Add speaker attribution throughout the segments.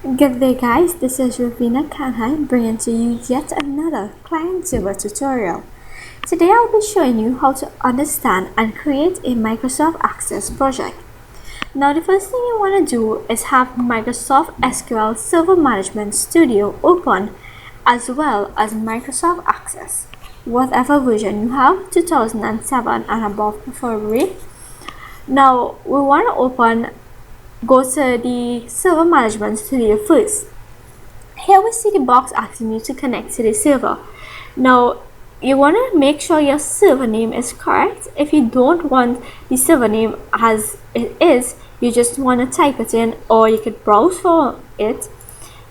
Speaker 1: Good day guys, this is Ravina Kanhai bringing to you yet another client server tutorial. Today I'll be showing you how to understand and create a Microsoft Access project. Now the first thing you want to do is have Microsoft SQL Server Management Studio open as well as Microsoft Access. Whatever version you have, 2007 and above preferably. Now we want to go to the Server Management Studio first. Here we see the box asking you to connect to the server. Now you want to make sure your server name is correct. If you don't want the server name as it is, you just want to type it in, or you could browse for it.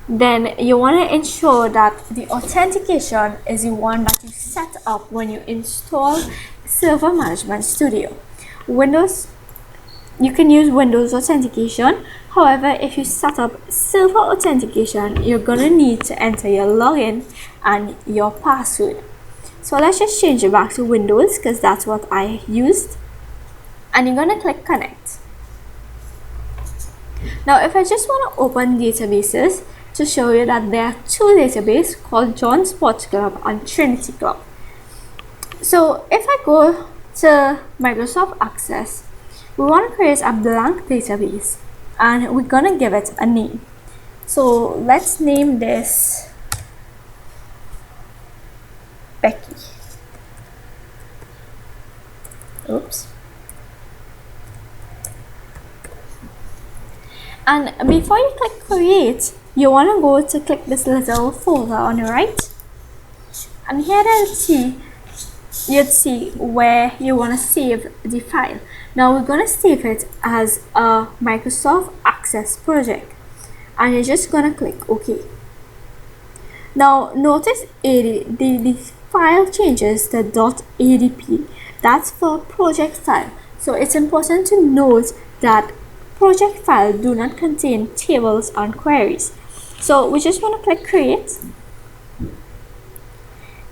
Speaker 1: Then you want to ensure that the authentication is the one that you set up when you install Server Management Studio. You can use Windows authentication. However, if you set up server authentication, you're gonna need to enter your login and your password. So let's just change it back to Windows because that's what I used. And you're gonna click connect. Now, if I just want to open databases to show you that there are two databases called John Sports Club and Trinity Club. So if I go to Microsoft Access, we want to create a blank database and we're gonna give it a name. So let's name this Becky. Oops. And before you click create, you want to go to click this little folder on the right, and here you'd see where you want to save the file. Now we're going to save it as a Microsoft Access project, and you're just going to click OK. Now notice the file changes to .adp. That's for project file. So it's important to note that project file do not contain tables and queries. So we just want to click create.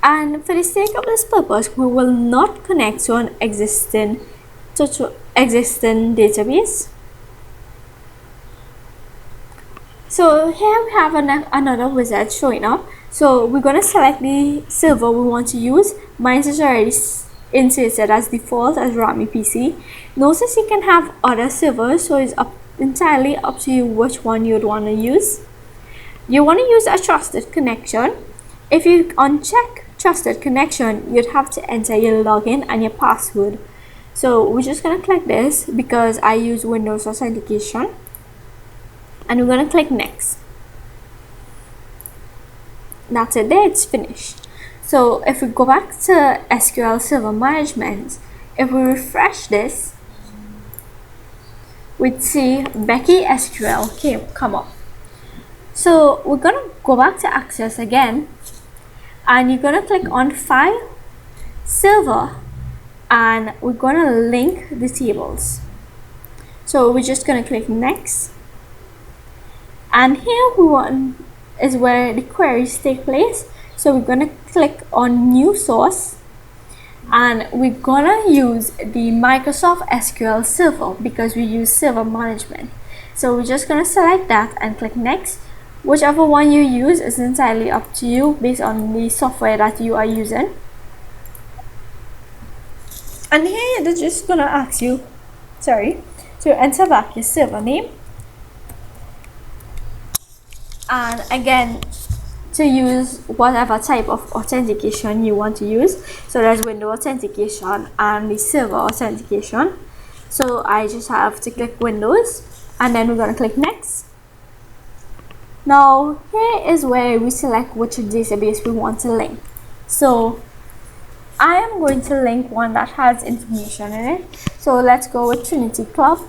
Speaker 1: And for the sake of this purpose, we will not connect to an existing database. So here we have another wizard showing up. So we're going to select the server we want to use. Mine is already inserted as default as Rami PC. Notice you can have other servers, so it's entirely up to you which one you'd want to use. You want to use a trusted connection. If you uncheck trusted connection, you'd have to enter your login and your password. So we're just going to click this because I use Windows authentication, and we're going to click next. That's it, there, it's finished. So if we go back to SQL Server Management, if we refresh this, we'd see Becky SQL come up. So we're going to go back to Access again, and you're going to click on File, Server, and we're going to link the tables. So we're just going to click Next, and here is where the queries take place. So we're going to click on New Source, and we're going to use the Microsoft SQL Server because we use server management. So we're just going to select that and click Next. Whichever one you use is entirely up to you based on the software that you are using. And here they're just going to ask you to enter back your server name, and again to use whatever type of authentication you want to use. So there's Windows authentication and the server authentication. So I just have to click Windows, and then we're going to click Next. Now here is where we select which database we want to link. So I am going to link one that has information in it. So let's go with Trinity Club,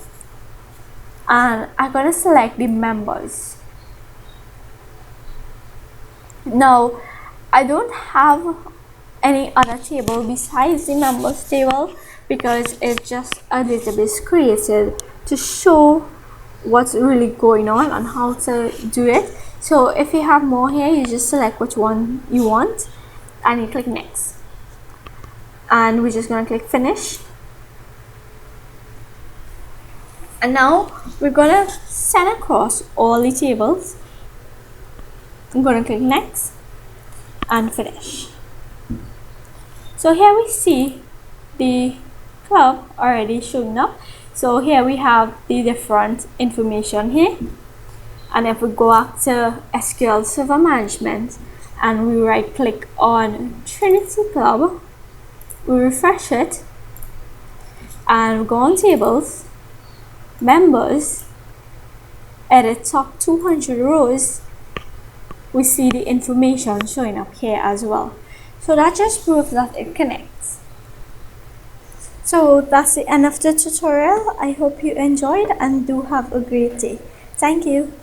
Speaker 1: and I'm going to select the members. Now I don't have any other table besides the members table because it's just a database created to show what's really going on and how to do it. So if you have more here, you just select which one you want and you click Next, and we're just going to click Finish. And now we're going to send across all the tables I'm going to click next and finish. So here we see the club already showing up. So here we have the different information here, and if we go back to SQL Server Management and we right click on Trinity Club, we refresh it and go on tables, members, edit top 200 rows, we see the information showing up here as well. So that just proves that it connects. So that's the end of the tutorial. I hope you enjoyed and do have a great day. Thank you.